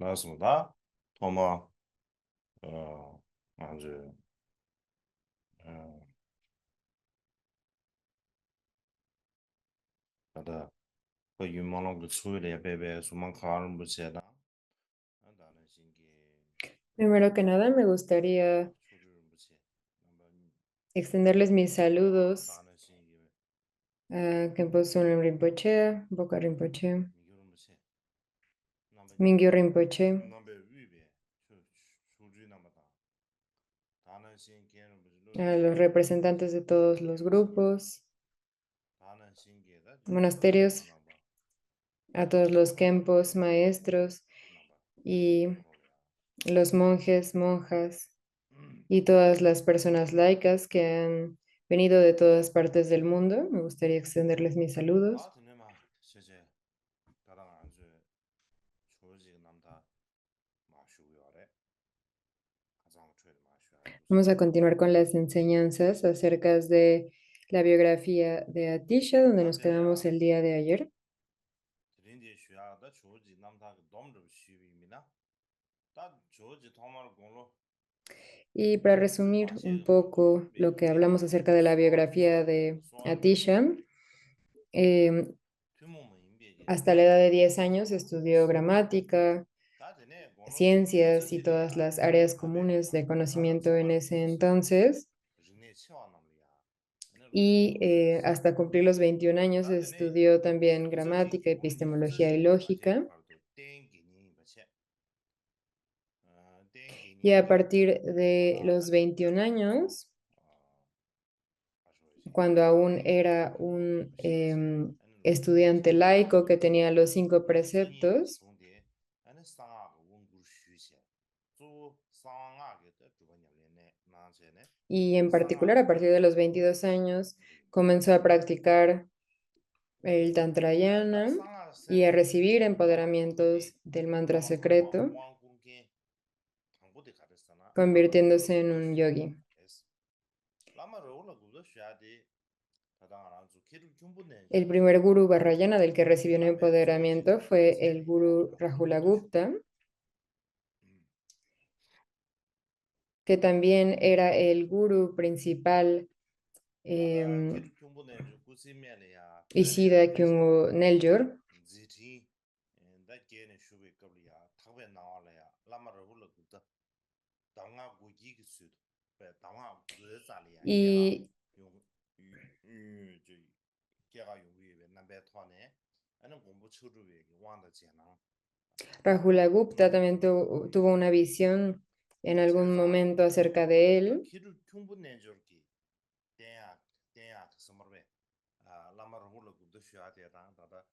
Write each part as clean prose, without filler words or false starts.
맞습니다. 토마, 아주, 어, 다다, 그 유명한 그 수요일에 베베 수만 가는 무시하다. 나는 신기, Primero que nada, me gustaría 수요일 무시. extenderles mis saludos 나는 신기, a Khenpo Sunrim Rinpoche, Boka Rinpoche, 미결 무시. 남배 Mingyo Rinpoche, 남배 위에 수주 남았다. 나는 신기는 무슨 a 로지. los representantes de todos los grupos, 나는 신기다. monasterios, 남바. a todos los Khenpos, maestros 남바. y 그러려. los monjes, monjas y todas las personas laicas que han venido de todas partes del mundo. Me gustaría extenderles mis saludos. 아드네마 세제 다랑 안주 조지 남다 마슈요래 가장 최대 마슈야 Vamos 두세 a continuar con las enseñanzas acerca de la biografía de Atisha, donde nos quedamos 남배야 el día de ayer. 드린디 슈야다 조지 남다 dom도 슈비미나 다 조지 토마르 공로 Y para resumir un 마셰 poco 배 lo que hablamos acerca de la biografía de Atisha, eh, 투모모 임베게 hasta la edad de 10 años estudió gramática, 다드네 공로 ciencias y todas 저지리아 las áreas 남배 comunes de 다랑 conocimiento en 정말 ese 그것이 entonces. 르네 치와 남리아 네 Y 로종도 그것이 hasta cumplir los 21 años 다드네 estudió también 저지 gramática, 기본기 epistemología y 저지 마제 lógica. 팔도 땡기니 마체 Y a 땡기니게 partir de 말아라 los 21 소 años, 아주시 cuando aún era 땡기니 un 마셰체 아니 로종도 estudiante laico que tenía los 5 진이 preceptos, 동대 아니 상아 원구 쉬시 조 상아게 때 주번냐네 나세네 y en particular 상아 a partir de los 22 años, comenzó a practicar el 아다 Tantrayana 상아 y a 센데 recibir 라마 군디 empoderamientos del mantra 라마 secreto, 왕군게 강보데 가르스나 라마 로홀로 convirtiéndose en 구도 un 쉬야데 yogi. 에스 라마 로홀로 구도 쉬야데 다당하란주 키를 El 균분내죠 primer gurú Vajrayana del que recibió un 남배 조지 empoderamiento fue el 제리야 gurú Rahula 구도 쉬도 Gupta, que también era el gurú principal 다다 em, 키를 균분내죠 구시면이야 Ishida 페베야 Kyungo Neljor. 지티 다 게네 슈베 겁리야 탁베 나와라야 라마르 훌르다 당아 고기기 수도 베 당아 그자리야 게가 Y 용저 게가 용위에 남베 토네 아니 공부 처르베 왕다 제나 Rahula Gupta también tuvo una visión en algún 제자 momento acerca de 그 él 키를 충분해 줄기 대야 스머베 아 라마르 훌르다 쉬야 되다 다다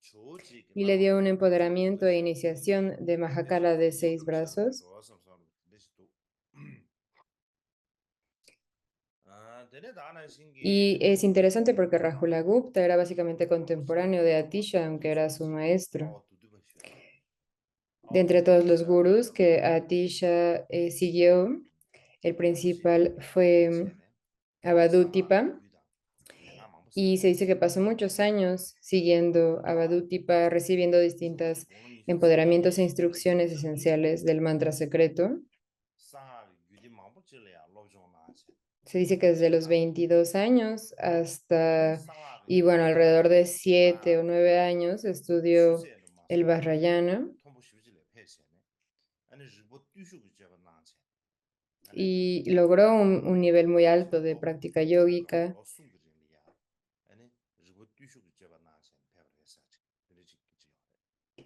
조지 y le dio un 라마르 훌르다 empoderamiento e 쉬야 iniciación de 대신 Mahakala de 6 유럽 셔도 brazos. 좋아서 대신 또 아, 되네 다나 Y 신기 es interesante porque Rahula Gupta era básicamente contemporáneo de Atisha, aunque era su 도시 maestro. 아 두두버셔 De 아 entre todos los 두두버셔 gurús que Atisha siguió, el 도시 principal fue 벤체네 상아 Avadutipa, 유다 내가 y se 망보세네 dice que pasó muchos años siguiendo Avadutipa, recibiendo 조지 distintos 공론이 empoderamientos e 세네 instrucciones esenciales del mantra secreto. 상아 유디 망보질래야 로종나체 Se dice que desde los 22 años 아니 hasta, 상아 y bueno, alrededor de 7 o 아 9 años estudió 슈세는 el 마서 Vajrayana 통보 쉽질래 폐세네 아니 리보 뛰슈고 제가 나체 아니 y logró un nivel muy alto de 리보 práctica 라마 yógica 로숭그리야 아니 리보 뛰슈고 제가 나체 페브레사체 그러지 그지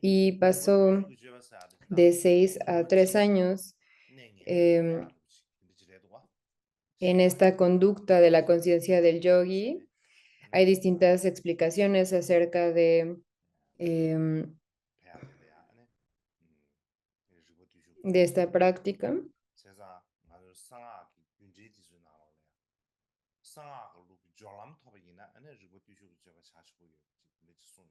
y 리보 pasó 뛰슈고 제가 사드다 de 6 a 3 로치 años 냉년에 em, 대야도지 그러지 레도와 en 시바야 esta conducta de la conciencia del yogi. 시네 아니 Hay distintas explicaciones acerca em, 배야들이야 아니 리보 뛰슈고 de 제가 esta práctica. 세자 나를 상하기 윤제디즈 나올래 상하고 루기 졸람 토백이나 아니 리보 뛰슈고 제가 사시고요 근데 지송요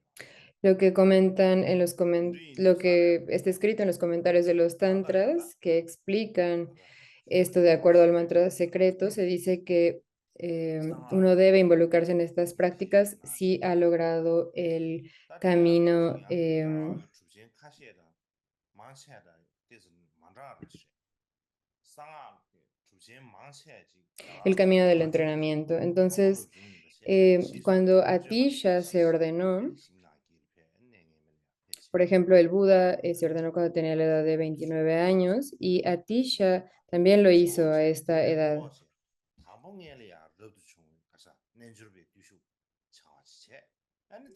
Lo que comentan en los 우리 lo 사례 que está escrito en los comentarios de los 다다야다 tantras que explican 다다 esto de acuerdo al mantra secreto, se dice que uno 상하기 debe involucrarse en estas prácticas 시나체 si ha logrado el 다대야 camino 조직이야 나와도 주진 카시에다 el camino del entrenamiento. Entonces, cuando Atisha se ordenó, por ejemplo, el Buda se ordenó cuando tenía la edad de 29 años y Atisha también lo hizo a esta edad.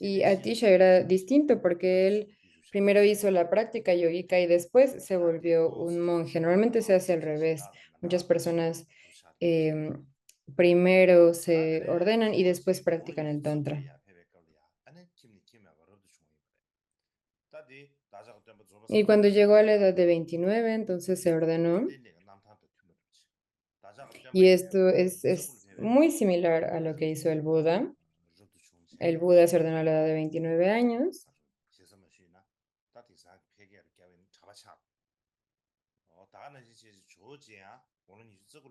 Y Atisha era distinto porque él primero hizo la práctica yogica y después se volvió un monje. Normalmente se hace al revés. Muchas personas em, primero se ordenan y después practican el tantra. Y cuando llegó a la edad de 29, entonces se ordenó. Y esto es muy similar a lo que hizo el Buda. El Buda se ordenó a la edad de 29 años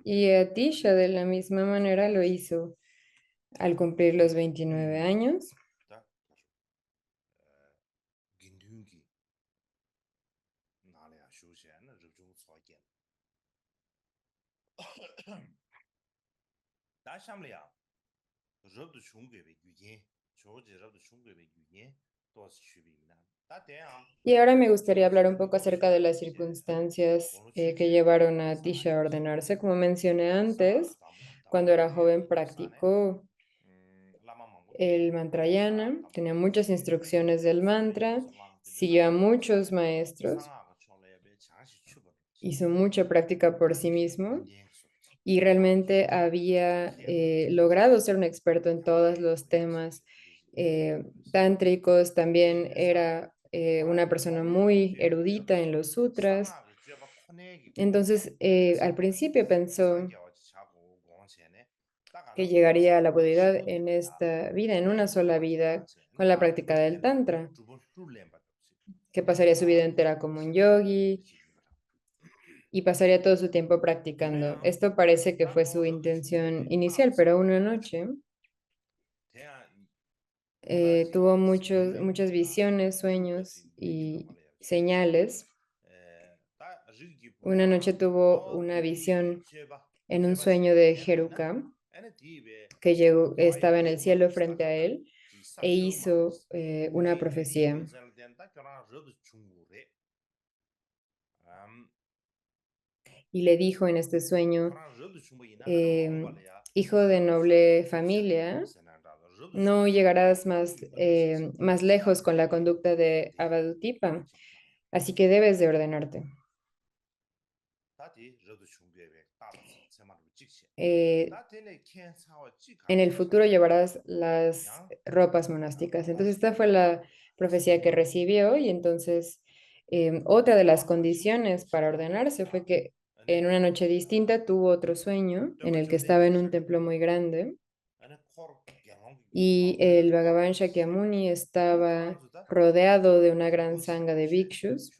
y Atisha de la misma manera lo hizo al cumplir los 29 años. Y ahora me gustaría hablar un poco acerca de las circunstancias que llevaron a Atisha a ordenarse. Como mencioné antes, cuando era joven practicó el mantrayana, tenía muchas instrucciones del mantra, siguió a muchos maestros, hizo mucha práctica por sí mismo y realmente había logrado ser un experto en todos los temas tántricos. También era una persona muy erudita en los sutras. Entonces, al principio pensó que llegaría a la budidad en esta vida, en una sola vida, con la práctica del tantra, que pasaría su vida entera como un yogi y pasaría todo su tiempo practicando. Esto parece que fue su intención inicial, pero una noche tuvo muchas visiones, sueños y señales. Una noche tuvo una visión en un sueño de Jeruca, que estaba en el cielo frente a él e hizo una profecía. Y le dijo en este sueño, hijo de noble familia, no llegarás más lejos con la conducta de Avadutipa, así que debes de ordenarte. Eh, en el futuro llevarás las ropas monásticas. Entonces, esta fue la profecía que recibió y entonces otra de las condiciones para ordenarse fue que en una noche distinta tuvo otro sueño en el que estaba en un templo muy grande y el Bhagavan Shakyamuni estaba rodeado de una gran sangha de bhikshus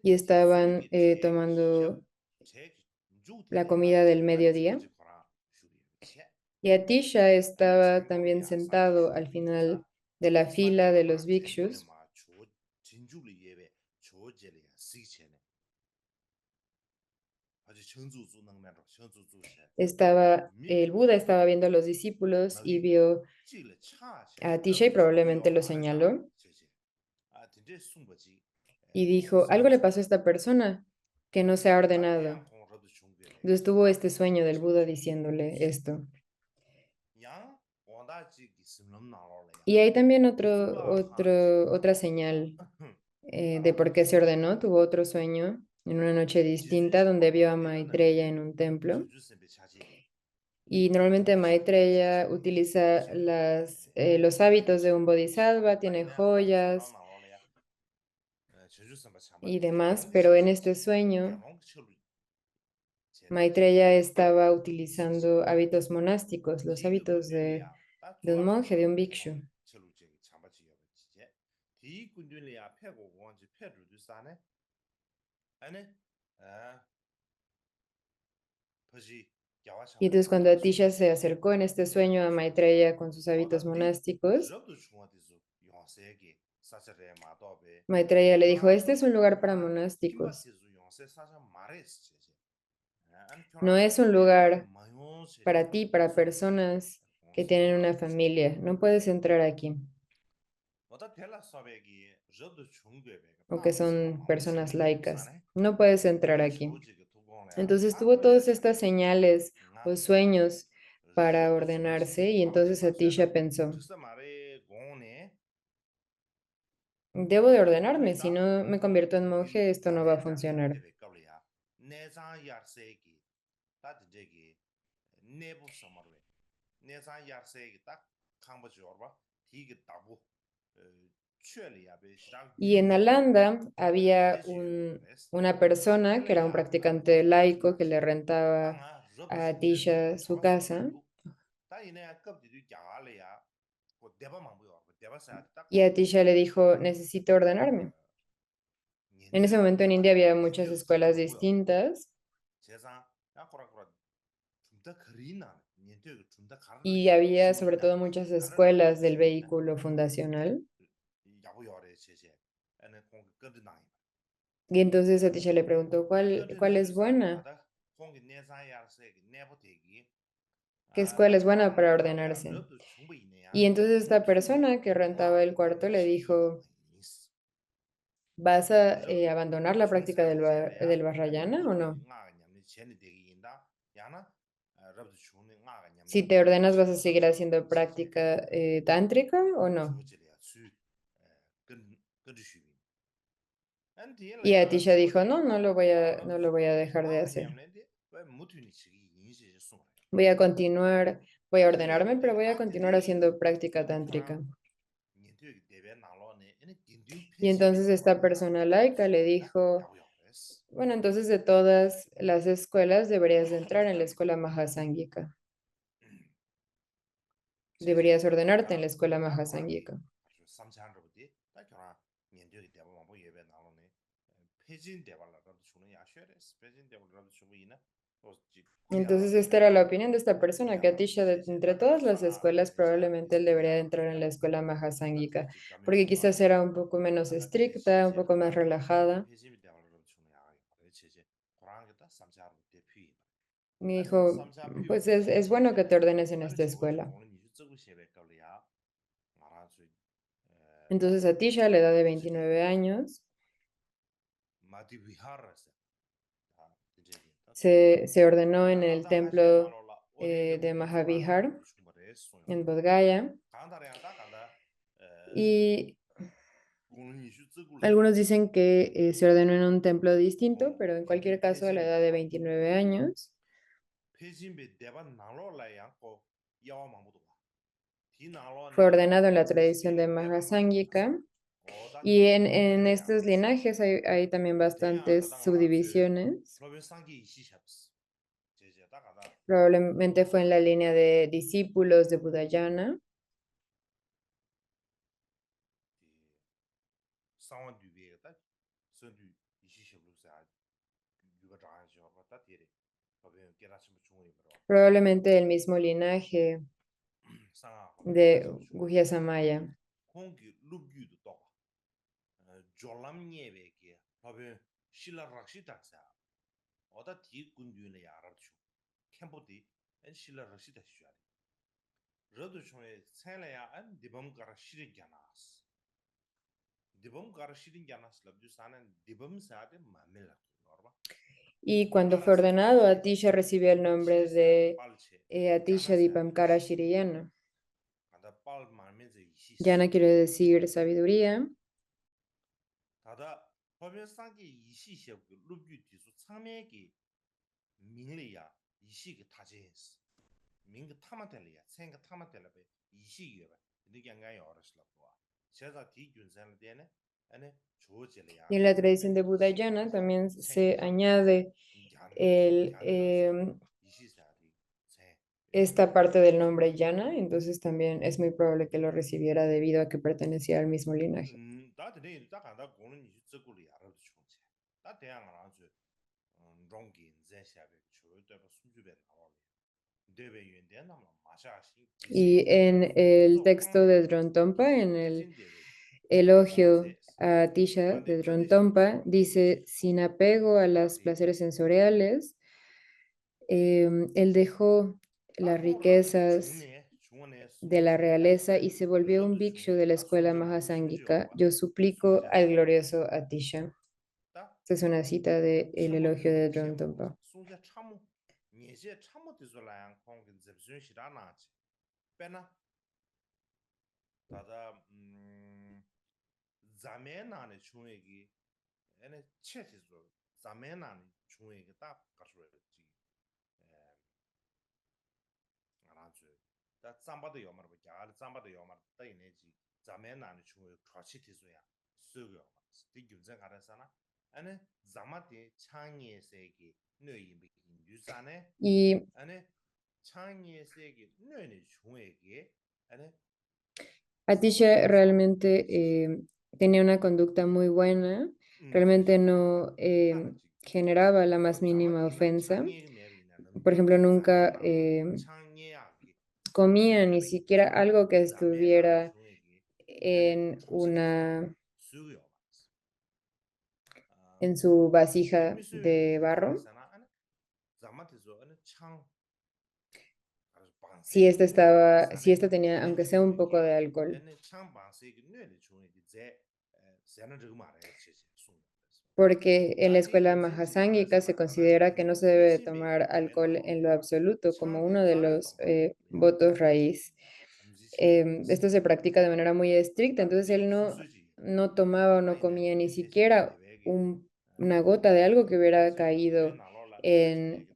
y estaban tomando la comida del mediodía. Y Atisha estaba también sentado al final de la fila de los bhikshus. El Buda estaba viendo a los discípulos y vio a Atisha y probablemente lo señaló y dijo, algo le pasó a esta persona que no se ha ordenado. Entonces tuvo este sueño del Buda diciéndole esto. Y hay también otra señal de por qué se ordenó. Tuvo otro sueño en una noche distinta donde vio a Maitreya en un templo. Y normalmente Maitreya utiliza los hábitos de un bodhisattva, tiene joyas y demás, pero en este sueño Maitreya estaba utilizando hábitos monásticos, los hábitos de un monje, de un bhikshu. Y entonces cuando Atisha se acercó en este sueño a Maitreya con sus hábitos monásticos, 사설에 마도베 Maitreya le dijo, este 교란도 es un lugar para 교란 monásticos, 팀바티즈 용세 사설 말했지 제제 안 no 교란 es un 팀베베 lugar 마요 제제 para ti, para 소르베 personas que tienen una 공시도라고 제제 familia. No puedes entrar aquí, 어다 텔라 서베기 저도 중베베 o que 나서 son 마음에 personas 심이 laicas. 사네 No puedes entrar 아니 aquí. 조지게 두고야 Entonces tuvo 아고야 todas estas 제제 señales o 나 sueños para 저도 ordenarse 중심이 y 가만히 entonces 봐셔라 Atisha pensó, 글쎄 말에 공원에 debo de ordenarme, si 우리다 no me convierto en 디 monje, esto no va a 야레자네 funcionar. 데베 qab리야 내장 야르세기 따드제기 내부 서머웨 내장 야르세기 딱 칸버 줘봐 디게 따부 취리야 베 시작 Y en Alanda había 데지 una 다 persona que era un 텔레야 안 practicante 공기 laico que le 디나시 rentaba 땅아 럽도 a 중에 Atisha su 잡아 서버 casa. 두 따이네 급디도 야알이야 그 대바만 보여 대바사 딱 Y Atisha le dijo, necesito ordenarme. En ese momento en India había muchas escuelas distintas 세상 야코라코라 좀더 거리나 니한테 좀더 가르를 y había sobre 시민이나 todo muchas 가르를 escuelas del 시민이나 vehículo fundacional. 야부여래 제제 에네 공기 거드나이 Y entonces Atisha le preguntó, ¿cuál es 거드니슈사 buena? 다다 공기 내사야르세기 내보대기 ¿Qué escuela 아다 es buena para 교란하다야 ordenarse? 럽도 충분히네야 Y entonces esta 묵히니 persona que rentaba 와 el cuarto le 시기가 dijo, 있어 ¿vas a 럽 abandonar la práctica del 중생제래야 아니 Vajrayana o 묵히니 no? 나가 냠니 쟤네 되기 인다 야나 럽도 중네 나가 Si 냠니 te ordenas, ¿vas a 쟤네 seguir 럽도 haciendo 제제 práctica tántrica o no? 조지래야 수 근주시기 Y 안디엘래야 Atisha dijo, 조지 no, no 럽도 lo voy a 중에 dejar de 나가 hacer. 냠네데 왜 무트니 시기 인시 송래 Voy a continuar, voy a ordenarme, pero 안디엘레데 voy a continuar 아디디 haciendo práctica 에네 교란 tántrica. 니한테 대배 나로네 에네 딘딘 Y 폐지베 entonces esta 나로야 persona laica le 럽도 dijo, 야고야레스 bueno, entonces de todas las escuelas deberías de entrar en la escuela Mahasángika. 제제 Deberías ordenarte en la 야 escuela 다 고라기 Mahasángika. 아주 삼찬르부디 다 교란 니한테 대배 뭐 예배 나로네 폐진 대발라도 주는 야쉐레스 폐진 대발라도 주부이나 또지 Entonces 구야라도 esta era la opinión de esta persona, que 구야라도 Atisha, 제제 entre 다다 todas las 사라 escuelas, probablemente él debería de 제야라도 entrar en la 야레스 escuela Mahasángika, 다들지 porque 가면서와 quizás era un poco menos 다다데 estricta, un 시제 poco más 니한테 relajada. 폐진 대발라도 주는 야게 제제 고랑게다 삼찬르 대피 Me 아니 dijo, 삼차 pues 피우기 es bueno que te 제제 ordenes en 아니 esta 조지 escuela. 고는 이주 쓰고 셰베 걸이야 말아주 Entonces Atisha, a la edad de 조지리 29 años, 마디 위하라세 다 제제 다 도와 se ordenó en el 다나다 하제 templo 나로라 어디게 de 우디 주라나 Mahavihar 럽도 충분해 소용 en Bodh Gaya. 간다래야 간다 Y 고는 이주 쓰고래 algunos dicen que se ordenó en un templo distinto, 고 pero en cualquier 닌딘 caso, a la 폐진 edad de 대바 29 años, 폐진베 대바 나로라 양고 야와 마무도 디 fue 나로네 ordenado en la tradición de 폐진베 대바 마무도스 Mahasángika. 고다 Y en 딘딘레 estos 양레스 linajes hay también 대야 bastantes 가당 알아주 subdivisiones. 프로벤상기 이시샤스 제제 다 가다 Probablemente fue en la línea de discípulos de Budayana. 상원 뒤에다 선두 이시샤블사 유가 장하죠 왔다 뒤에 법에 깨라심 중원이 들어 Probablemente del mismo linaje 상하 de 깨라심 중원 Guhya Samaya. 공기 룩규도 또 졸람예베게 법에 실라락시다사 어다 뒤군뒤에 야라주 캠보디 엔 실라락시다 쉬야 저도 중에 살아야 안 디범 가라 시리잖아스 디범 가라 시리잖아스 랍주 사는 디범 사데 마멜라 노르바 Y cuando fue 알아서 ordenado, 제 Atisha recibió el nombre 이시사데 de 빨체 Atisha 야나사데 Dipankara 이시 Shiriyana. 간다 빨 말면서 이시스 Yana quiere decir sabiduría. 다다 법에 상기 이시시하고 룩규 뒤수 참매기 민리야 이시기 타제스 민그 타마텔리야 생가 타마텔라베 이시기가 이게 안가요 어르슬라고 제가 뒤균산을 되네 아니 Y 조절이야 en la tradición de 민리 Budayana 이시기가 también se 생기야 añade el, 갸니라서 이시사리 세 esta parte del nombre Yana, entonces también es muy probable que lo recibiera debido a que pertenecía al mismo linaje. 다들 딱 간다 고는 이제 쓰고리 알아도 좋지 다 대양 알아서 롱기 제샤베 저도 숨주베 나와 debe yende namla masha shi Y jisi en el gezo texto khangde de Drontompa, jisi pejin debe elogio a Atisha de Drontompa, dice, sin apego a los placeres sensoriales, él dejó las riquezas de la realeza y se volvió un bhikshu de la escuela Mahasángika. Yo suplico al glorioso Atisha. Esta es una cita de El elogio de Drontompa. 다다 자메나네 중에기 에네 체티조 자메나네 중에기 딱 가서지 알아줘 다 잠바도 요마르 야 잠바도 요마르 따이네지 자메나네 중에 트라치티조야 쓰고 디규제 가라사나 에네 자마티 창예세기 뇌이비 인주산에 Y 에네 창예세기 뇌네 중에기 에네 Atisha realmente tenía una conducta muy buena, realmente no generaba la más mínima ofensa. Por ejemplo, nunca comía ni siquiera algo que estuviera en en su vasija de barro. Si esta tenía, aunque sea un poco de alcohol. Porque en la escuela Mahasángika se considera que no se debe de tomar alcohol en lo absoluto como uno de los votos raíz. Esto se practica de manera muy estricta, entonces él no tomaba o no comía ni siquiera una gota de algo que hubiera caído en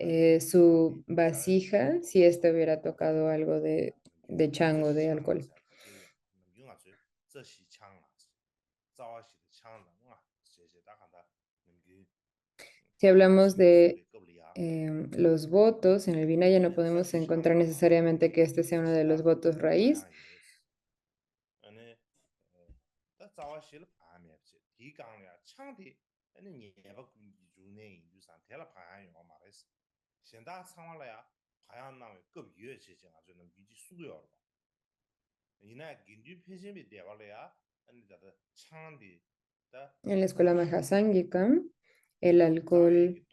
su vasija si éste hubiera tocado algo de chango, de alcohol. Si hablamos de los votos, en el Vinaya no podemos encontrar necesariamente que este sea uno de los votos raíz. En la escuela Mahasángika, el alcohol,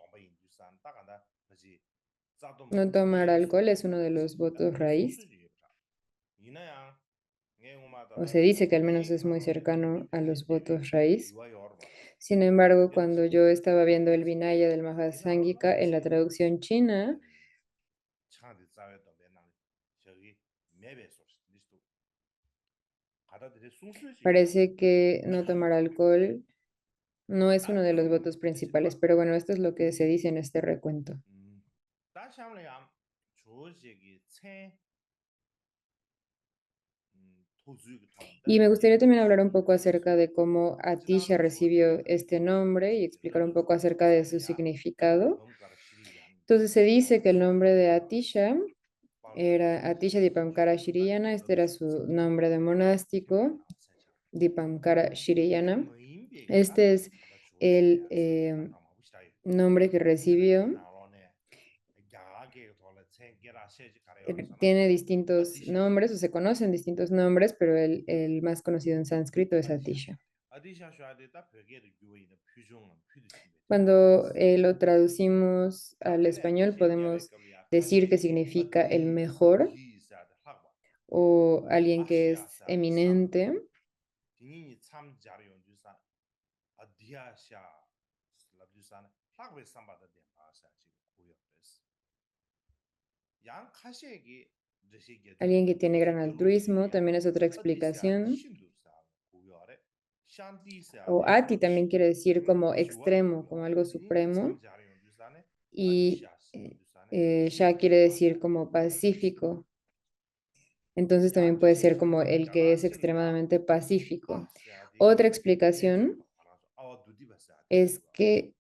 no tomar alcohol es uno de los votos raíz. O se dice que al menos es muy cercano a los votos raíz. Sin embargo, cuando yo estaba viendo el Vinaya del Mahasángika en la traducción china, parece que no tomar alcohol no es uno de los votos principales, pero bueno, esto es lo que se dice en este recuento. Y me gustaría también hablar un poco acerca de cómo Atisha recibió este nombre y explicar un poco acerca de su significado. Entonces se dice que el nombre de Atisha era Atisha Dipamkara Shiriyana, este era su nombre de monástico, Dipamkara Shiriyana. Este es el nombre que recibió. Tiene distintos nombres o se conocen distintos nombres, pero el más conocido en sánscrito es Atisha. Cuando lo traducimos al español podemos decir que significa el mejor o alguien que es eminente. Alguien que tiene gran altruismo también es otra explicación. O Ati también quiere decir como extremo, como algo supremo. Y Shah quiere decir como pacífico. Entonces también puede ser como el que es extremadamente pacífico. Otra explicación es que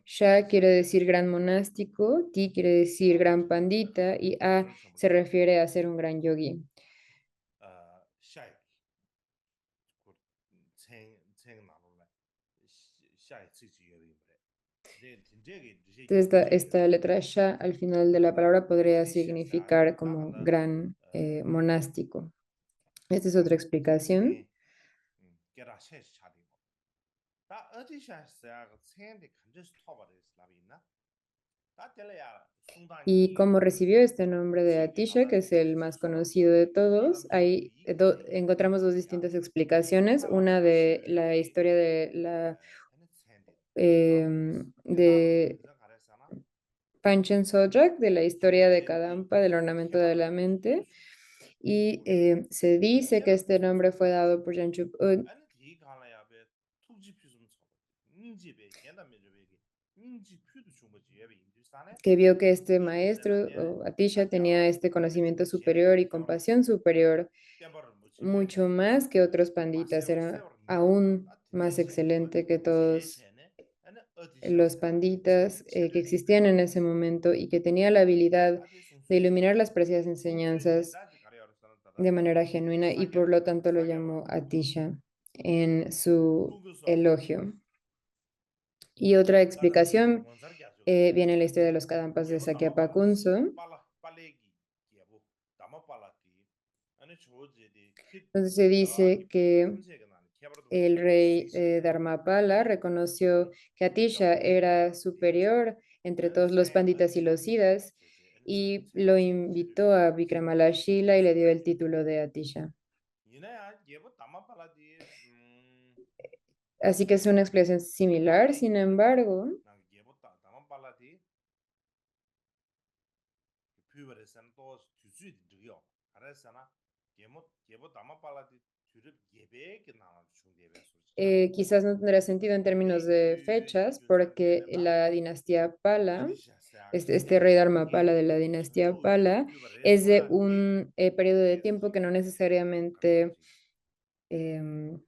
Shah quiere decir gran monástico, Ti quiere decir gran pandita y A se refiere a ser un gran yogi. Entonces, esta letra Sha al final de la palabra podría significar como gran monástico. Esta es otra explicación. Y cómo recibió este nombre de Atisha, que es el más conocido de todos, ahí encontramos dos distintas explicaciones. Una de la historia de Panchen Sojak, de la historia de Kadampa, del ornamento de la mente. Y se dice que este nombre fue dado por Janchup que vio que este maestro o Atisha tenía este conocimiento superior y compasión superior, mucho más que otros panditas, era aún más excelente que todos los panditas que existían en ese momento y que tenía la habilidad de iluminar las preciosas enseñanzas de manera genuina y por lo tanto lo llamó Atisha en su elogio. Y otra explicación viene en la historia de los Kadampas de Sakyapacunso. Entonces se dice que el rey Dharmapala reconoció que Atisha era superior entre todos los panditas y los siddhas y lo invitó a Vikramalashila y le dio el título de Atisha. Así que es una explicación similar, sin embargo, quizás no tendrá sentido en términos de fechas, porque la dinastía Pala, este rey Dharmapala de la dinastía Pala, es de un periodo de tiempo que no necesariamente em,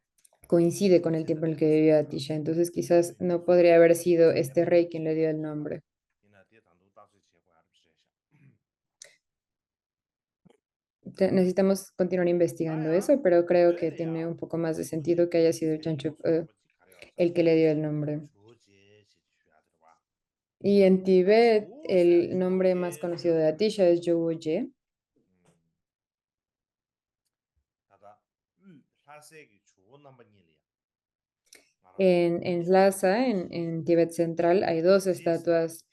coincide con el tiempo en el que vivió Atisha. Entonces, quizás no podría haber sido este rey quien le dio el nombre. Necesitamos continuar investigando eso, pero creo que tiene un poco más de sentido que haya sido Chanchup el que le dio el nombre. Y en Tibet, el nombre más conocido de Atisha es Yowoye. En Lhasa, en Tibet central, hay dos estatuas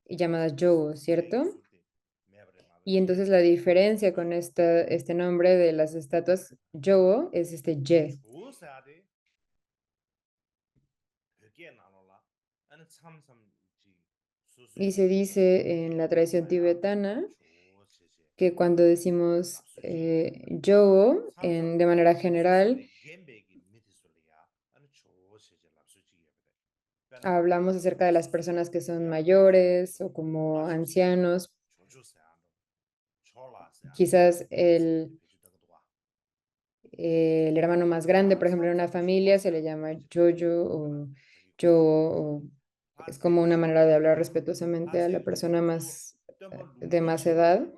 llamadas Yowo, ¿cierto? Y entonces la diferencia con este nombre de las estatuas Yowo es este Ye. Y se dice en la tradición tibetana que cuando decimos Yowo de manera general, hablamos acerca de las personas que son mayores o como ancianos. Quizás el hermano más grande, por ejemplo, en una familia se le llama Jojo o yo, o es como una manera de hablar respetuosamente a la persona más de más edad.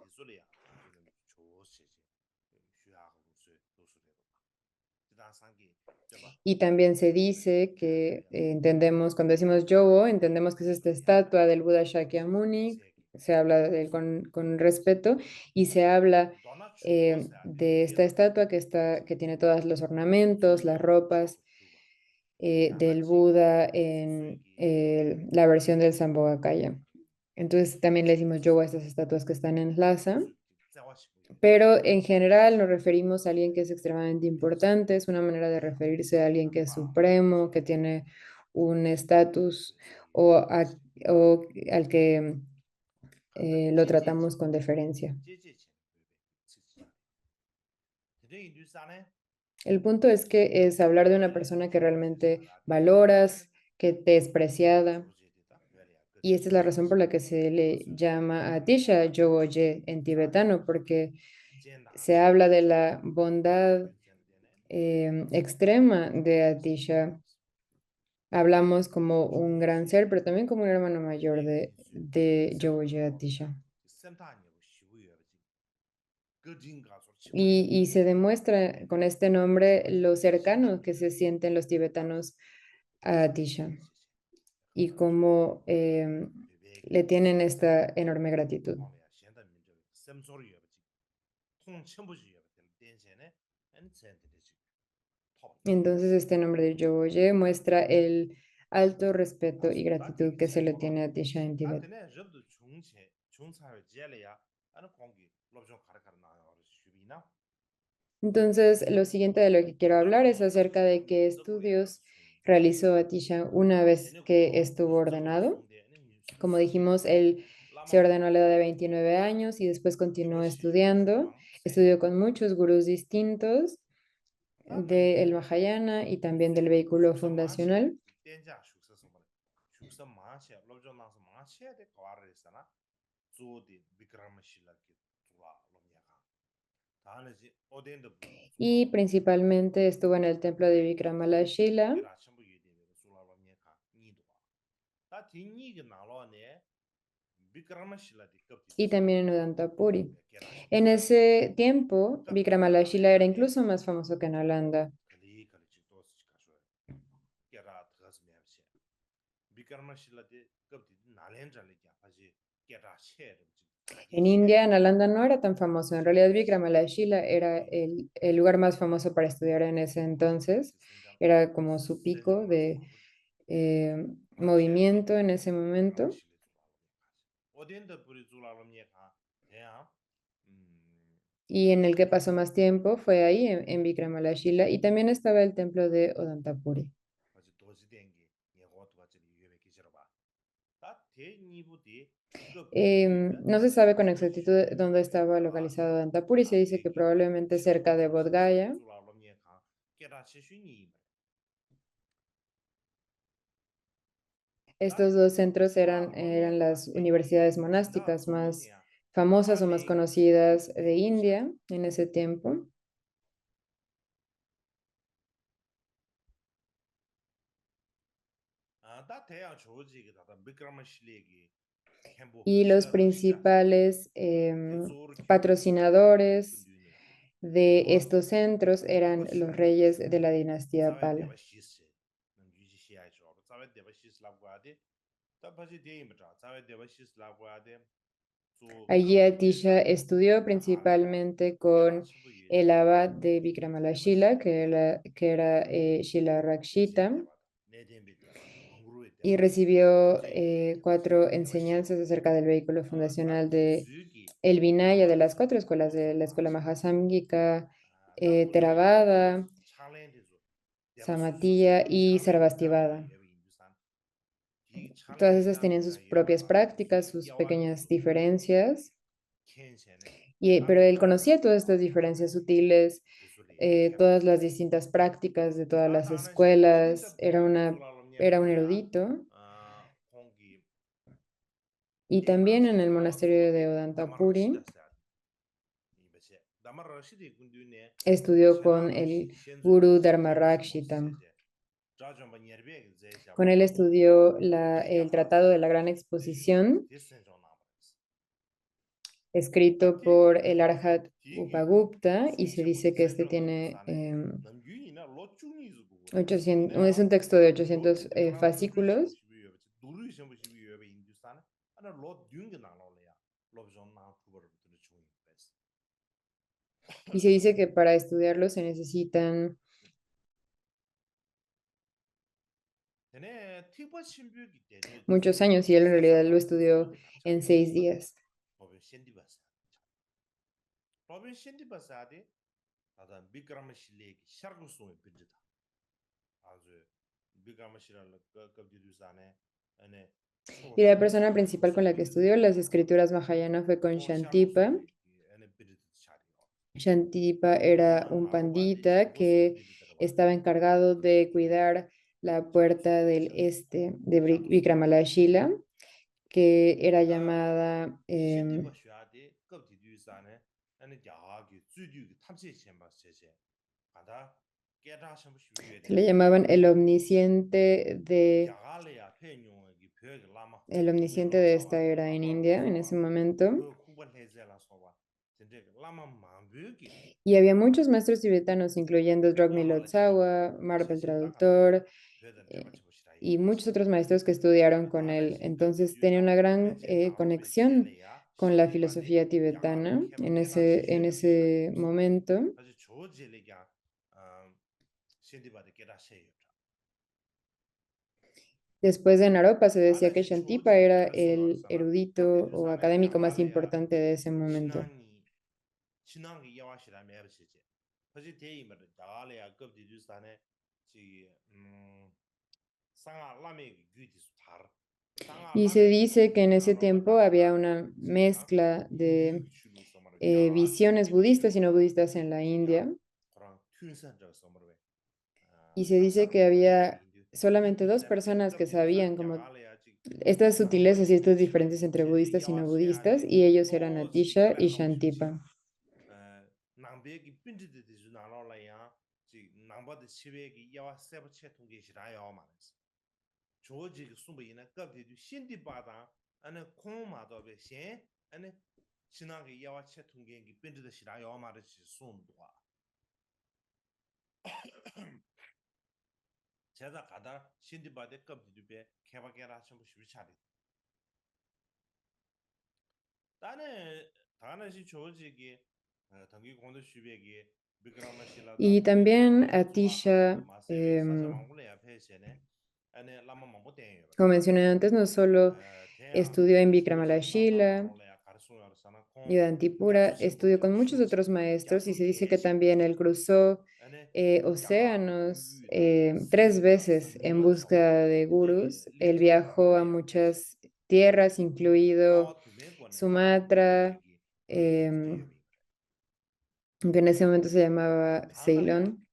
Y también se dice que entendemos, cuando decimos Yogo, entendemos que es esta estatua del Buda Shakyamuni, se habla de él con respeto y se habla de esta estatua que tiene todos los ornamentos, las ropas del Buda en la versión del Sambhogakaya. Entonces también le decimos Yogo a estas estatuas que están en Lhasa. Pero en general nos referimos a alguien que es extremadamente importante, es una manera de referirse a alguien que es supremo, que tiene un estatus o al que lo tratamos con deferencia. El punto es que es hablar de una persona que realmente valoras, que te es preciada, y esta es la razón por la que se le llama a Tisha Yogoye en tibetano, porque se habla de la bondad extrema de Atisha. Hablamos como un gran ser, pero también como un hermano mayor de Yogoye Atisha. Y se demuestra con este nombre lo cercano que se sienten los tibetanos a Atisha. y cómo le tienen esta enorme gratitud. Entonces, este nombre de Yoboye muestra el alto respeto y gratitud que se le tiene a Tisha en Tíbet. Entonces, lo siguiente de lo que quiero hablar es acerca de qué estudios realizó Atisha una vez que estuvo ordenado. Como dijimos, él se ordenó a la edad de 29 años y después continuó estudiando. Estudió con muchos gurús distintos del Mahayana y también del vehículo fundacional. Y principalmente estuvo en el templo de Vikramalashila y también en Udantapuri. En ese tiempo, Vikramalashila era incluso más famoso que Nalanda. En India, Nalanda no era tan famoso. En realidad, Vikramalashila era el lugar más famoso para estudiar en ese entonces. Era como su pico de movimiento en ese momento. Y en el que pasó más tiempo fue ahí, en Vikramalashila. Y también estaba el templo de Odantapuri. No se sabe con exactitud dónde estaba localizado Odantapuri. Se dice que probablemente cerca de Bodh Gaya. Estos dos centros eran las universidades monásticas más famosas o más conocidas de India en ese tiempo. Y los principales patrocinadores de estos centros eran los reyes de la dinastía Pala. Allí Atisha estudió principalmente con el abad de Vikramalashila, que era Shila Rakshita, y recibió 4 enseñanzas acerca del vehículo fundacional de el Vinaya, de las 4 escuelas, de la escuela Mahasamgika, Theravada, Samatilla y Sarvastivada. Todas esas tenían sus propias prácticas, sus pequeñas diferencias, pero él conocía todas estas diferencias sutiles, todas las distintas prácticas de todas las escuelas, era un erudito. Y también en el monasterio de Odantapuri estudió con el gurú Dharmarakshita. Con él estudió el Tratado de la Gran Exposición, escrito por el Arhat Upagupta, y se dice que este tiene 800, es un texto de 800 fascículos. Y se dice que para estudiarlo se necesitan muchos años y él en realidad lo estudió en 6 días. Y la persona principal con la que estudió las escrituras Mahayana fue con Shantipa. Shantipa era un pandita que estaba encargado de cuidar la puerta del este de Vikramalashila, que era llamada, se le llamaban el omnisciente de esta era en India en ese momento. Y había muchos maestros tibetanos, incluyendo Drogmi Lotsawa, Marta el Traductor, y muchos otros maestros que estudiaron con él. Entonces tenía una gran conexión con la filosofía tibetana en ese momento. Después de Naropa se decía que Shantipa era el erudito o académico más importante de ese momento. 신앙이 야와시라 매버시지. 그지 대임을 다알이야 급디주스탄에 지 상아 라메 규디스 타르. 상아 Y se 라메 dice que en ese 규디나로라 tiempo había 라마다 una 지야 mezcla de 인디그 슈루 소마르 야 visiones 딘디브 budistas y no 슈루와 budistas en la 야 India. 그런 튠선저 소마르 Y se dice 딱상 que 고데라 había 인디 solamente dos 디디스탄에 personas que 급디주사 sabían como 야갈이야 지 estas sutilezas y 남바이기 estas 치베 diferencias entre 제제 budistas y 야와 no budistas, 시야데 y ellos eran 도지기 Atisha y 가라상 무시지 Shantipa. 남베기 빈지드디주 나로라야 지 남바드 치베기 야와 세브체 통계시라요 말했어. 조지기 숨부이나 갑디주 신디바다 아니 콩마도베 신 아니 신앙기 야와 체 통계기 빈지드시라요 말했지 숨도와. 제가 가다 신디바데 갑디주베 개바게라 좀 쉬비차리. 다네 다나시 조지기 당기 공도 쉬베기 Y 비크라마실라다 también 비크라마실라 주와 Atisha, 하나도 마세베 사자망불에 앞에서네 아니 라마 망보대요. como mencioné antes, no solo 대야 estudió en 조지 남산 Vikramalashila 나로래야 가르송을 사나 y 콩 Adantipura, estudió 야수심보디 con muchos otros 슈지 maestros y se 야숨 dice que 대시 también él cruzó 아니 야가 océanos 구유다네 3 veces en 세계가 búsqueda 섬으로베 de 되게 gurús. Él 리틀 viajó a 나로래야 페시 muchas tierras, incluido 아와 두메고네 Sumatra, 급디기 em, 유유스테요미 que en ese momento se llamaba 다가야 Ceylon.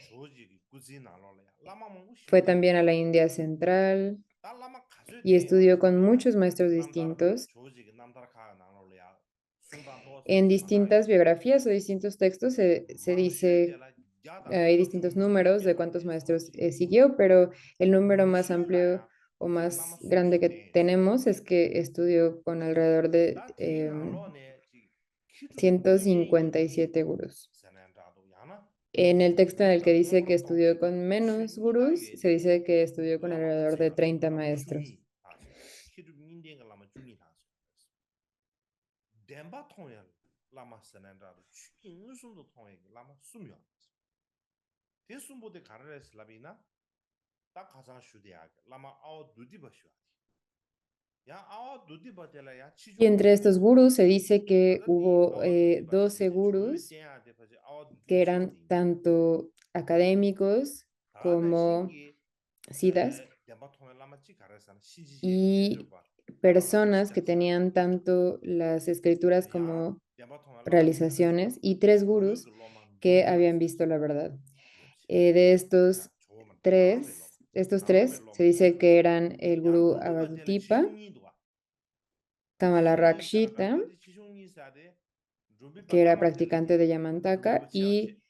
조지 구지 나로래야 라마 망고 Fue 쉬베 también a la India central 다 라마 가져 y 대요 estudió con 아니 muchos maestros 남다르 distintos. 조지 남다르카 나로래야 숭단 En 도스도 distintas 사나야 biografías o distintos textos se 망실 dice, 때라 야다 hay 그거 distintos 중심이 números de cuántos 깨버리네 maestros 소지 siguió, pero el número más amplio 슈라야 o 지 más 라마 grande 숨수 que 대 tenemos es que estudió con alrededor de 다디 나로네 지 키도 민제 157 gurús. 세난다도 야나 En el texto en el 다 que dice que 통으로 estudió 통계기 con menos 슈니다 gurús, se 예데 dice que estudió con 라마 alrededor de 같이라 30 라마 maestros. 중이 아시 키도 민데가 라마 중이 나서 덴바 통야 라마 세난다도 인수도 통해 라마 수면 대순보대 가르레스 라비나 딱 가상 슈디야 라마 아우 누디바슈 야 아우 누디바텔라 야 Y entre 치종도 estos gurús se dice que 다다디 hubo 아우 누디바시 12 제 주요 gurús 대야 대바지 아우 que 누디 eran 치고디 tanto académicos 다나 como 신기 siddhas 덴바 통해 라마치 가르사나 신지셰기 y 덴저바 라마 personas que 러시다사 tenían tanto las escrituras 야 como 덴바 통해 라마 치카라사 realizaciones y 3 gurús 주요 로마 que 누디바스 habían visto la verdad. lep시 De 야 estos 조만 다르베 로마 tres, estos 다르베 tres se 로마 dice que 치카라사 eran el 야 gurú 누디바텔라 Avadutipa, 지종니도와 지종니 사람 Kamalarrakshita, 가르베 지종니 사데 que 루비바 era practicante 까마텔레게 de Yamantaka, 루비바 y 치아시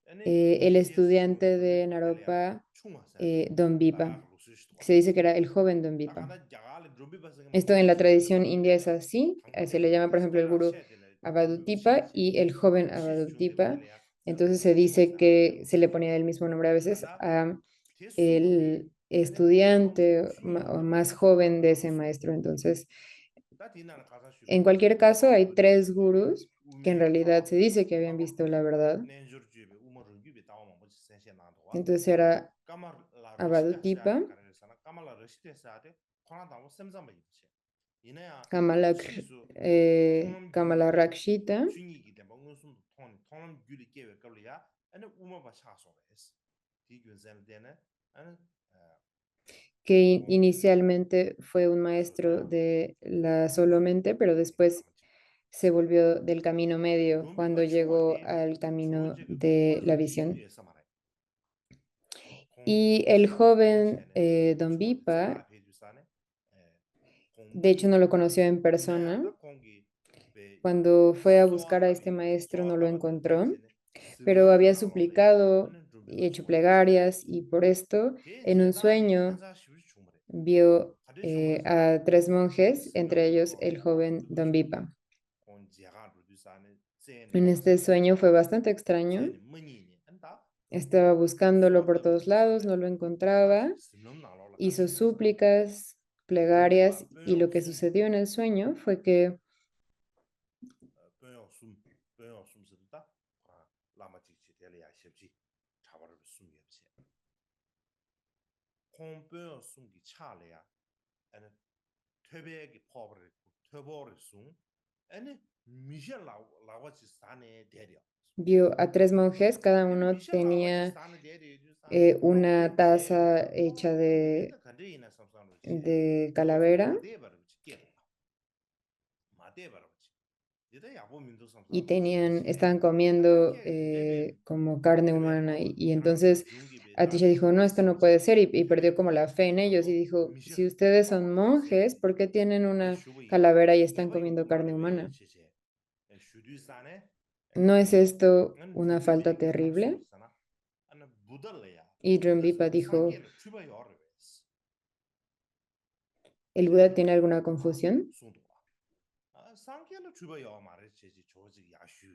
아니 el 대수 estudiante de 루비바텔레야 Naropa, 충화사데 Don Vipa. 라가 루스시도와 Se dice que era el joven Don Vipa. 다가나 야갈 루비바스가 Esto en la 망고시시도 tradición india es 라마텔레 así. Se le 당고텔레 llama, por ejemplo, el 디스텔라 gurú 셰텔레 루비바 Avadutipa 시지 y el joven 시지 Avadutipa. 중데바텔레야 Entonces se dice que se le ponía el mismo nombre a veces 다다 a 대수보데 el 아니 망고 estudiante o 춘유도레 más joven de ese 라루스도 maestro. Entonces, 다디나나 en 가사슈베 cualquier caso, hay 아우 3 누디바데 gurús que en 우메 realidad se dice que habían 라마 visto la verdad. 넨저주베 우마르규베 다오마모치 센셰나도와 Entonces era 까마라 러시다샤데 Avadutipa, 가르사나 까마라 러시데사데 코나다모 셈잠바 이치 이내야 Kamalak, 치수 통음 규리 Kamalarrakshita, 중이기 때문에 무슨 통음 규리 계획 걸려야 아니 우마바 샤소레스 디균센데네 아니 que 공 inicialmente fue un maestro 주다 de la Solomente, pero después 라마치 se volvió del camino medio cuando 롬비바 llegó 충화데네 al camino 조지가 de la 우마르 visión. 규에서 말해 공 Y el 슈 joven 대세네 롬비바 Don 충화 Vipa, 살라 베주사네 de hecho no 공무니도 lo conoció en persona, 이내야다 공기 베 cuando fue a buscar a este 소알라비 maestro no lo 소알라바데 encontró, 베세네 pero 스비기 había 나로레 suplicado 아니 y 롬비바 hecho 충화데스 plegarias y por esto en un 대제다디 sueño 겐자 시비 충무레 vio 가데 충무레서 a 3 monjes, entre 스명 ellos 나로레 el joven 루비바 Don 충무레 Vipa. 온 제가 루디사네 제네 En este 가사네 sueño fue bastante extraño. 제네 머니니 안다 Estaba buscándolo por 소알라비 todos lados, 두사네 no lo 다시 encontraba hizo súplicas, plegarias, y lo que sucedió en el sueño fue que 변형 숨 변형 숨스다 라마지 지텔이야 십지 차버를 숨이 없이 콩 변형 숨기 차래야 아니 퇴배기 퍼버를 퇴버를 숨 아니 미셸 라와지 산에 대려 vio a tres monjes, cada 아니 uno 미셸 라와지 tenía 산에 대려 주산 una 롱베체 taza hecha 미드 간데이나 삼삼로 지 de 로조 calavera 마데버를 지게 마데버를 이제 야보 민도 y 삼삼로 지 estaban 아니 comiendo 게 레베 como carne 레베 humana. 퍼버 Y 카랑기 entonces 중기베 Atisha 라비 dijo, no, esto no puede 시비지 ser, y perdió como la 레베 fe en ellos y 가도 dijo, 미셔 si ustedes son 퍼버도 monjes, 세베 ¿por qué tienen 에 una 슈브이 calavera y están 게바 요구 comiendo carne 말베 humana? 시제 에 슈두산에 ¿No es esto 안 una falta 준비베기 terrible? 가르숨스나 안 부들래야 Y 그래서 Dramvipa dijo, 상계를 추바 요르베스 ¿el Buda tiene alguna confusión? 송도와 아 상계를 추바 요 말을 제지 조지 야슈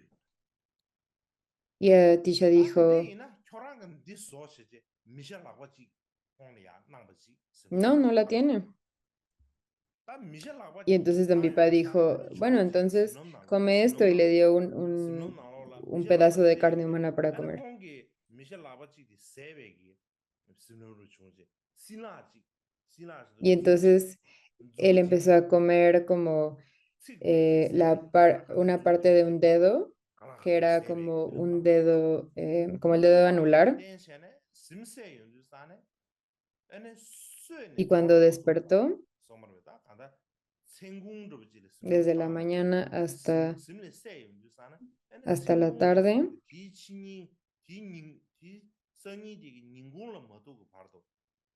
Y Atisha 아 근데 dijo, 이나 초랑은 디소시지 미셸 라고지 공리야 남버지 no, 스미지 no la 다 tiene. 다 미셸 Y 라고지 entonces Don 땅에 Pipa 주산에 dijo, 아니 bueno, 저지 entonces 심놈 나로라 come esto 심놈 y le dio 나로라 심놈 un, 나로라 un 미셸 pedazo de 라고지 carne humana para 아니 comer. 공기 미셸 라고지 세베기 심놈으로 중지 신라지 신라지도 Y 줌지 entonces él empezó 줌지기 a comer como 틱베기 세베기 una 사칸 parte de 줌베베 un dedo, que 갈라가도 era 세베기 como un 람바 dedo, como el dedo 줌나로라 anular. 댄션에 심세 연주산에 아니 Y 쇠네 cuando 자와로도와 despertó, 소머르다 간다 생궁르비지 desde 심놈 la 나로라 mañana 심레 세 연주산에 아니 hasta la tarde, 생궁르비지 디치니 디닝 디 선이 디기 닝궁을 못하고 바로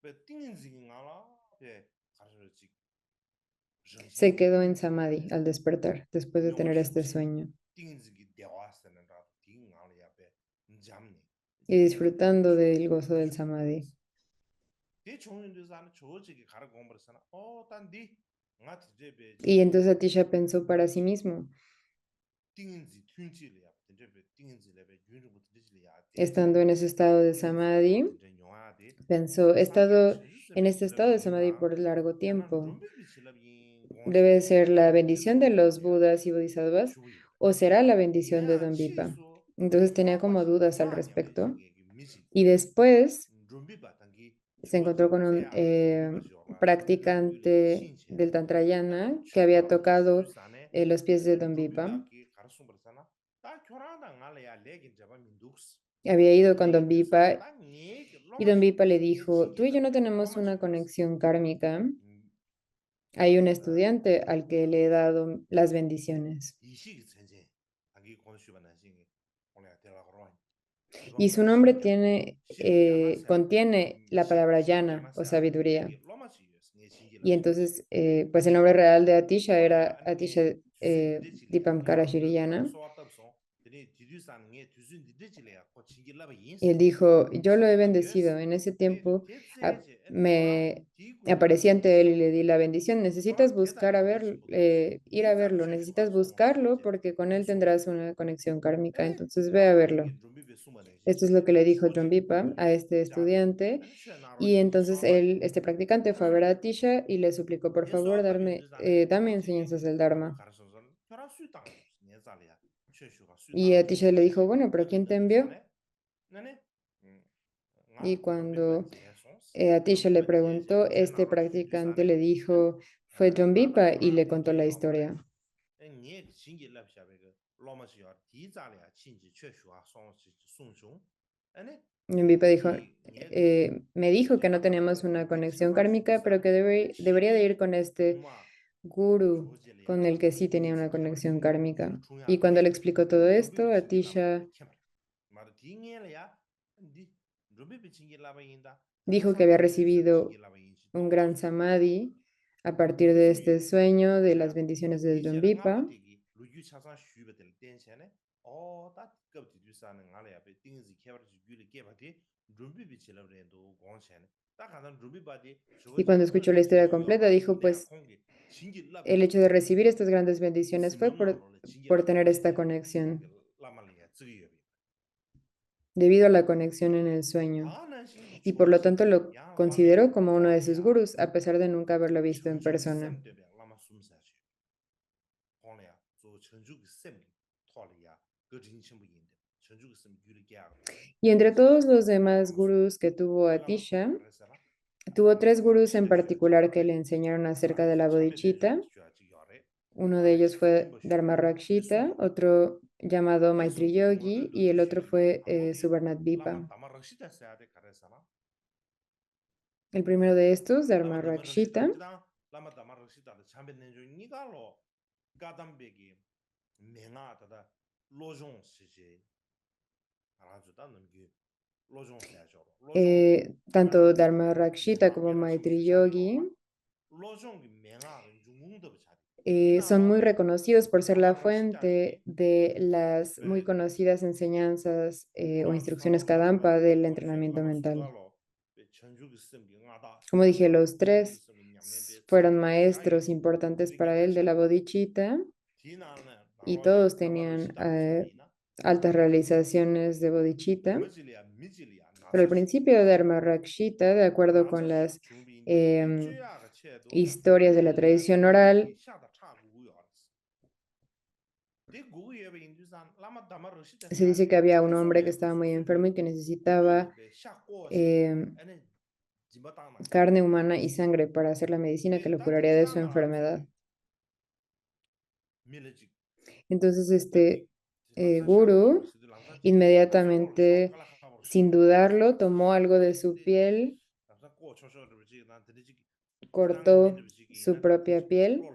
왜 띵인지기 알아 예 가르치 se 정신이 quedó en samadhi al despertar, después de tener este 묘시오시 sueño, 띵인지기 대화스는라 띵알 야베 잠니 y disfrutando 띵쇼 del gozo del samadhi. 띵쇼 대 종윤주사는 조직이 가르 공부르잖아 단디 nga tjebe Y ji entonces Atisha pensó para sí mismo, tingzi tunji le ya tjebe tingzi le be yunju bu tjeji ya de estando en ese estado de tingzi la samadhi, tjeje nyoa de pensó, he sangye estado cheju se en be este chilab estado de yin samadhi da por largo yanan tiempo. rumbe bi chilab yin Debe gongche ser la bendición de tesu los ngal ya Budas y Bodhisattvas shuyi o será la bendición de ya Don chi Vipa. su Entonces tenía phaba como ji dudas al ma nyam be respecto. jinge gi mi ji Y después rumbi ba tangi se encontró choji con un zeya ge rumbi ba jo la rumbi ba yu le ge practicante shin che del Tantrayana yanan que chö había na la shudu tocado sane los pies de Don rumbi Vipa. ba ki karsum bersana ta kyoranda ngale ya legin jaba min duks Había ido con Don legin bersana Vipa ta nge ge y loma Don shi Vipa le yus nge dijo, tú chingi y la yo no be tenemos loma shi una yus conexión kármica. Hay un estudiante al que le he dado las bendiciones. 이시 전제 자기 권슈바나 신기 오늘 대라 그런 Y 이번 su 거 nombre 신기 tiene, 신기 야나세나 contiene la palabra 신기 llana o 야나세나 sabiduría. 이게 로마시 유스 네 신기 Y 랍시오지 entonces, pues el nombre real de Atisha 소리야 era 아니 Atisha 네 투순 디데지리아 Dipamkara 야 가르 Shiriyana. 소왔답소 드네 디두산 네 투순 디데지리아 코 신기 라바 Y él 인스 dijo, yo lo he 신기 라 bendecido. 유스 En ese 데 tiempo 데세제 아니 초랑 me 디군라 aparecí ante él y 디시 le di la bendición. Necesitas 초랑 buscar a 게다기 ver, 디치 보도스 ir a 디자 verlo. 최슈가 Necesitas 송 buscarlo 시베제 porque con él tendrás 두송베 una conexión kármica. 아니 Entonces ve a 와 verlo. 되게 좀비베 숨어내지 Esto es lo que le dijo John 조직 Vipa a 딘두레 este 자베 estudiante. 아니 쉐나로 Y 디기 entonces 사바디 él, este practicante, fue a ver a Atisha y le suplicó, por favor, 예수한테 윤두산에 dame enseñanzas 어찌게 del 누구 Dharma. 가르쳐서 결혼 수당 예살이야 최슈가 Y 수당 Atisha le dijo, 주제 bueno, pero ¿quién te envió? 윤두산에 나네 Y 나 cuando 좀비바 제송스 Atisha le 좀비바 preguntó, 제제 este 쉐나로 practicante 윤두산에 le dijo, fue John 나나 Vipa y 결혼 le contó la 되게 historia. 요마레 니 신기 랍샤베가 로마시아 디자리아 친지 최슈가 송시 송송 아니 John Vipa dijo, 디 니에 me dijo que no teníamos 샤바라베 una 디 conexión 샤바 kármica, pero 슈두산 que 아니 debería de ir 시기 con este 우마 guru con 조질이야 el que sí tenía 띵인지 una 캐버디 conexión kármica. 디 Y 중요하게 cuando le explicó todo 아니 esto, 좀비비 Atisha 징길라바인데 캐버 말도 띵엘이야 디 좀비비 징길라바인다 dijo que había 가상계 슈스베 recibido 징길라바인지 un gran 똑바스 samadhi a partir de este 무슨 sueño de las 야 bendiciones del John 이제는 Vipa. 아바디기 루유 차상 슈베들 댄션에 다 급디 주사는 알아야 be 띵지 캐버지 귤이 깨바디 좀비비 칠라브렌도 공션에 딱 하나 좀비바디 Y 저지 cuando escuchó la historia 주요 completa, dijo, 말씀이야 pues 공기 징길라비 el hecho de recibir estas grandes bendiciones fue 심놈나로 por tener 징길라바인데 esta conexión, 라말리야 저기요 debido a la conexión en el sueño. 다는 y por lo tanto lo consideró como uno de sus gurús, a pesar de nunca haberlo visto en persona. Y entre todos los demás gurús que tuvo Atisha, tuvo tres gurús en particular que le enseñaron acerca de la bodhicitta. Uno de ellos fue Dharmarakshita, otro llamado Maitri Yogi y el otro fue Suvarnadvipa. El primero de estos, Dharmarakshita, tanto Dharmarakshita como Maitri Yogi son muy reconocidos por ser la fuente de las muy conocidas enseñanzas o instrucciones Kadampa del entrenamiento mental. Como dije, los tres fueron maestros importantes para él de la bodhicitta y todos tenían altas realizaciones de bodhicitta. Pero al principio de Dharma-Rakshita, de acuerdo con las historias de la tradición oral, se dice que había un hombre que estaba muy enfermo y que necesitaba carne humana y sangre para hacer la medicina que lo curaría de su enfermedad. Entonces este gurú inmediatamente, sin dudarlo, tomó algo de su piel, cortó su propia piel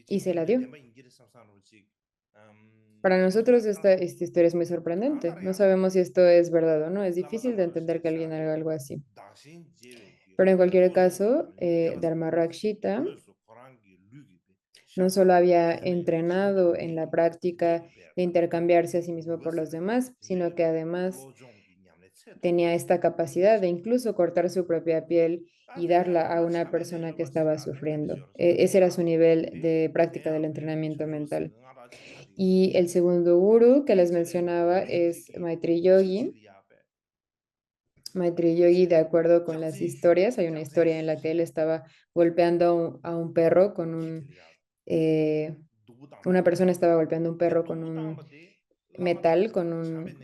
y se la dio. Para nosotros esta historia es muy sorprendente. No sabemos si esto es verdad o no. Es difícil de entender que alguien haga algo así. Pero en cualquier caso, Dharma-Rakshita no solo había entrenado en la práctica de intercambiarse a sí mismo por los demás, sino que además tenía esta capacidad de incluso cortar su propia piel y darla a una persona que estaba sufriendo. Ese era su nivel de práctica del entrenamiento mental. Y el segundo gurú que les mencionaba es Maitri Yogi. Maitri Yogi, de acuerdo con las historias, hay una historia en la que él estaba golpeando a un perro con una persona estaba golpeando a un perro con un metal, con un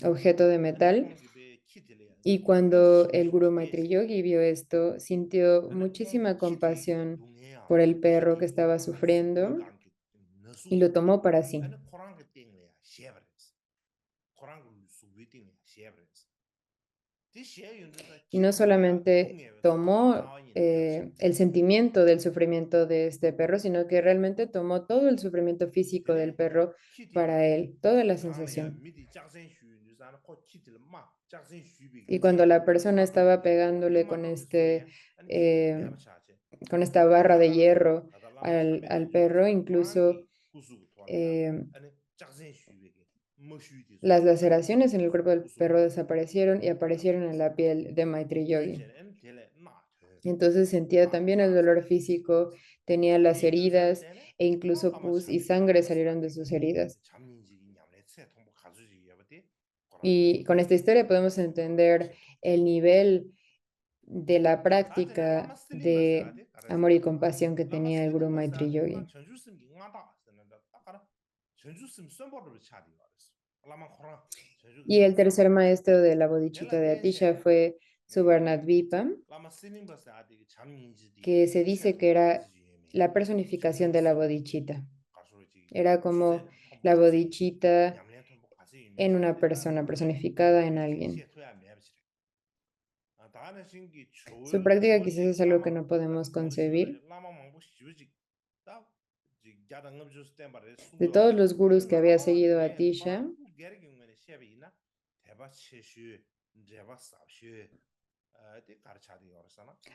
objeto de metal. Y cuando el Guru Maitri Yogi vio esto, sintió muchísima compasión por el perro que estaba sufriendo y lo tomó para sí. Y no solamente tomó el sentimiento del sufrimiento de este perro, sino que realmente tomó todo el sufrimiento físico del perro para él, toda la sensación. Y cuando la persona estaba pegándole con esta barra de hierro al perro, incluso las laceraciones en el cuerpo del perro desaparecieron y aparecieron en la piel de Maitri Yogi. Entonces sentía también el dolor físico, tenía las heridas e incluso pus y sangre salieron de sus heridas. Y con esta historia podemos entender el nivel de la práctica de amor y compasión que tenía el Guru Maitri Yogi. Y el tercer maestro de la bodhicitta de Atisha fue Suvarnadvipa, que se dice que era la personificación de la bodhicitta. Era como la bodhicitta en una persona, personificada en alguien. Su práctica quizás es algo que no podemos concebir. De todos los gurús que había seguido a Atisha,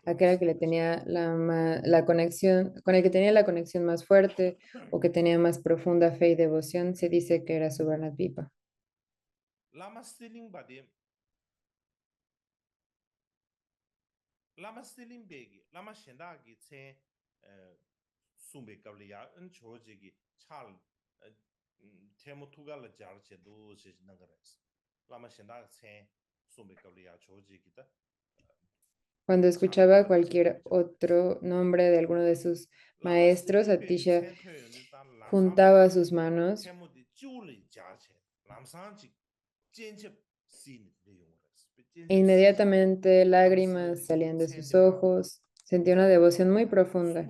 aquel que le tenía la conexión, con el que tenía la conexión más fuerte o que tenía más profunda fe y devoción, se dice que era Suvarnadvipa. Cuando escuchaba cualquier otro nombre de alguno de sus maestros, Atisha juntaba sus manos. Inmediatamente lágrimas salían de sus ojos, sentía una devoción muy profunda.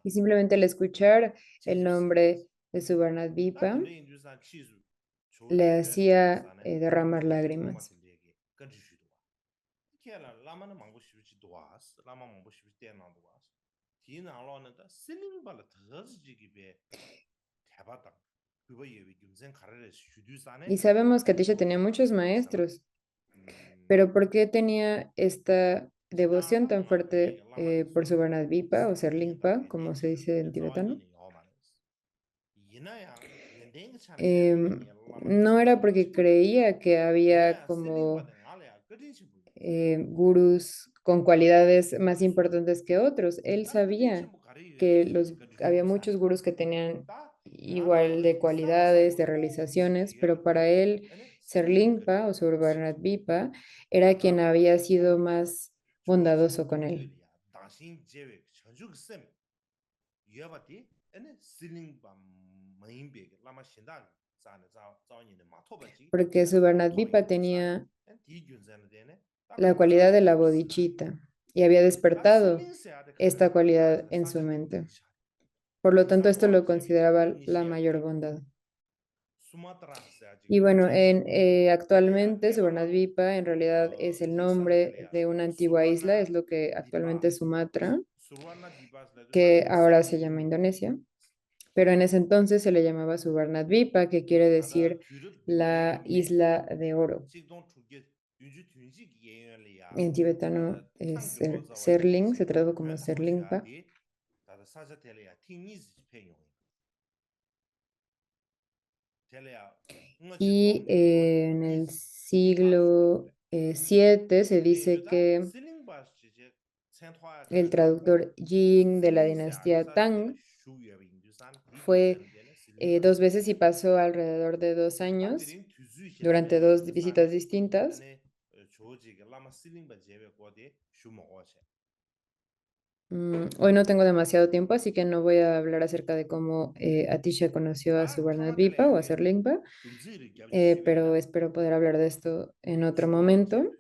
Y simplemente al escuchar el nombre de Suvarnadvipa, le hacía derramar lágrimas. Y sabemos que Atisha tenía muchos maestros, pero ¿por qué tenía esta devoción tan fuerte por Suvarnadvipa o Serlingpa, como se dice en tibetano? No era porque creía que había como gurús con cualidades más importantes que otros. Él sabía que había muchos gurús que tenían igual de cualidades, de realizaciones, pero para él, Serlingpa o Surbarnatvipa era quien había sido más bondadoso con él. Porque Subharnatvipa tenía la cualidad de la bodichita y había despertado esta cualidad en su mente. Por lo tanto, esto lo consideraba la mayor bondad. Y bueno, actualmente Suvarnadvipa en realidad es el nombre de una antigua isla, es lo que actualmente es Sumatra, que ahora se llama Indonesia, pero en ese entonces se le llamaba Suvarnadvipa, que quiere decir la isla de oro. En tibetano es Serling, se tradujo como Serlingpa. Y en el siglo VII se dice que el traductor Jing de la dinastía Tang fue dos veces y pasó alrededor de 2 años durante dos visitas distintas. Hoy no tengo demasiado tiempo, así que no voy a hablar acerca de cómo Atisha conoció a Suvarnadvipa o a Serlingpa, pero espero poder hablar de esto en otro momento.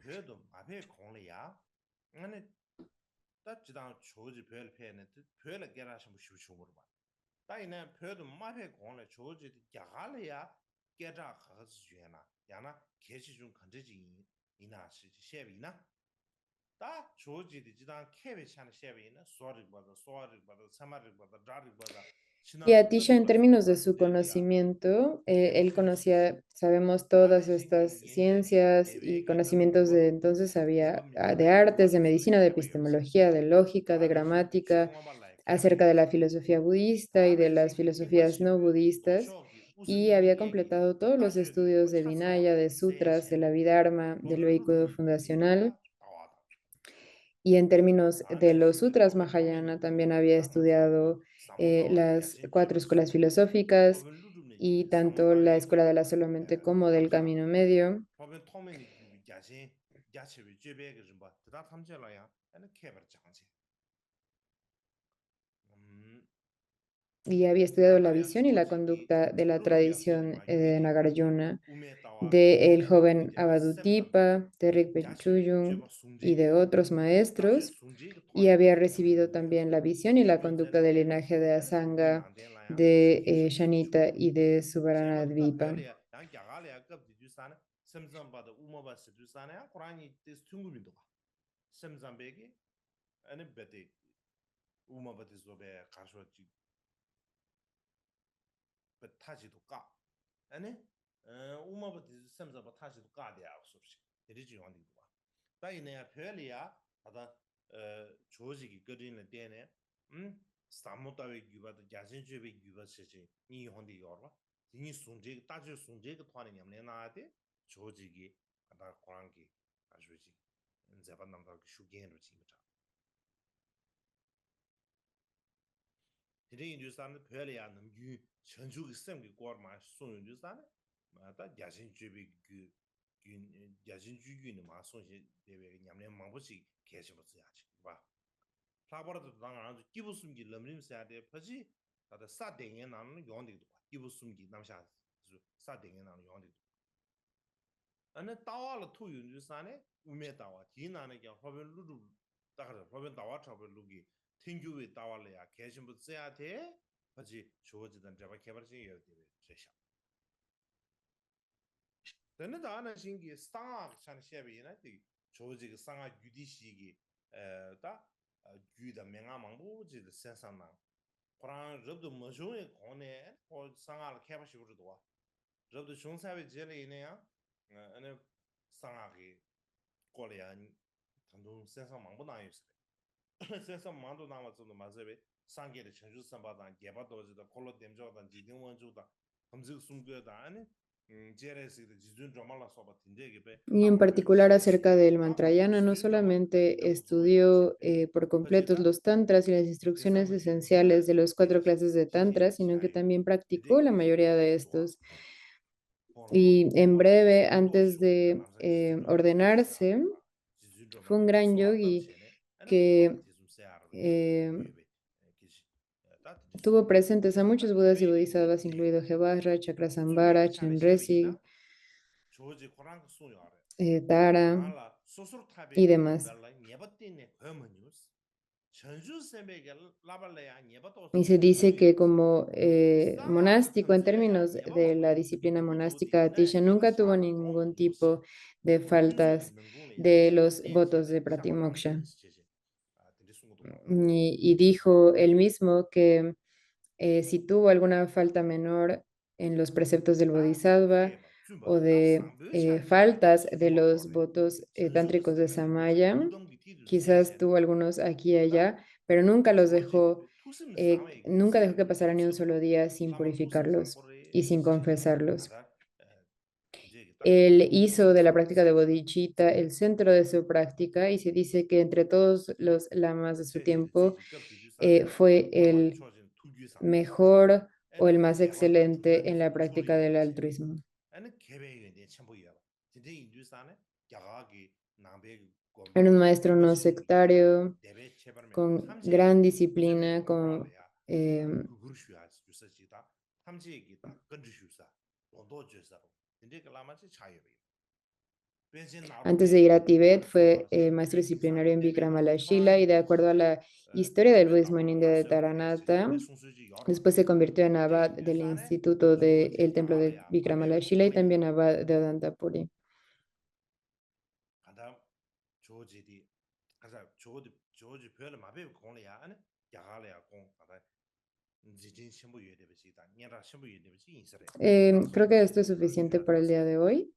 Y Atisha, en términos de su conocimiento, él conocía, sabemos, todas estas ciencias y conocimientos de entonces había de artes, de medicina, de epistemología, de lógica, de gramática, acerca de la filosofía budista y de las filosofías no budistas, y había completado todos los estudios de Vinaya, de sutras, de la Abhidharma, del vehículo fundacional. Y en términos de los sutras, Mahayana también había estudiado las cuatro escuelas filosóficas y tanto la escuela de la solamente como del camino medio. Y había estudiado la visión y la conducta de la tradición de Nagarjuna, de el joven Avadutipa, de Rigpa Chuyung y de otros maestros, y había recibido también la visión y la conducta del linaje de Asanga, de Shanita y de Suvaranadvipa. 야진 주규는 마송시 대외 냠냠 망보시 계시면서 봐. 라버도 당한 기부 숨기 럼림사데 퍼지 다다 사댕에 나는 용되도 기부 숨기 남샤 사댕에 나는 용되도 안에 따와를 투윤 주산에 우메 따와 디나는 게 허변 루루 따가서 허변 따와 잡을 루기 튕규에 따와래야 계신부스야 돼 퍼지 주어지던 잡아 개발진 여대 제샤 근데 나는 신기 상아 참 시합이나 되 조지 그 상아 유디시기 에다 규다 맹아망보지 센상나 그런 럽도 머종에 거네 어 상아를 개발시부르도 와 럽도 중사회 제례이네야 어느 상아기 꼬리야 단도 센상 망보 나요스 센상 망도 나와서도 맞아베 상계의 전주 선바다 개발도지다 콜로 댐조다 지등원주다 검색 숨겨다 아니 Y en particular acerca del Mantrayana, no solamente estudió por completo los tantras y las instrucciones esenciales de las 4 clases de tantra, sino que también practicó la mayoría de estos. Y en breve, antes de ordenarse, fue un gran yogi que tuvo presentes a muchos budas y bodhisattvas, incluido Jevasra, Chakrasambhara, Chenrezig, Tara y demás. Y se dice que como monástico, en términos de la disciplina monástica, Atisha nunca tuvo ningún tipo de faltas de los votos de Pratimoksha. Y dijo él mismo que si tuvo alguna falta menor en los preceptos del Bodhisattva o de faltas de los votos tántricos de Samaya, quizás tuvo algunos aquí y allá, pero nunca los dejó, nunca dejó que pasara ni un solo día sin purificarlos y sin confesarlos. Él hizo de la práctica de bodhicitta el centro de su práctica y se dice que entre todos los lamas de su tiempo fue el mejor o el más excelente en la práctica del altruismo. Era un maestro no sectario, con gran disciplina, con antes de ir a Tibet fue maestro disciplinario en Vikramalashila y de acuerdo a la historia del budismo en India de Taranatha, después se convirtió en abad del instituto del templo de Vikramalashila y también abad de Adantapuri. Creo que esto es suficiente por el día de hoy.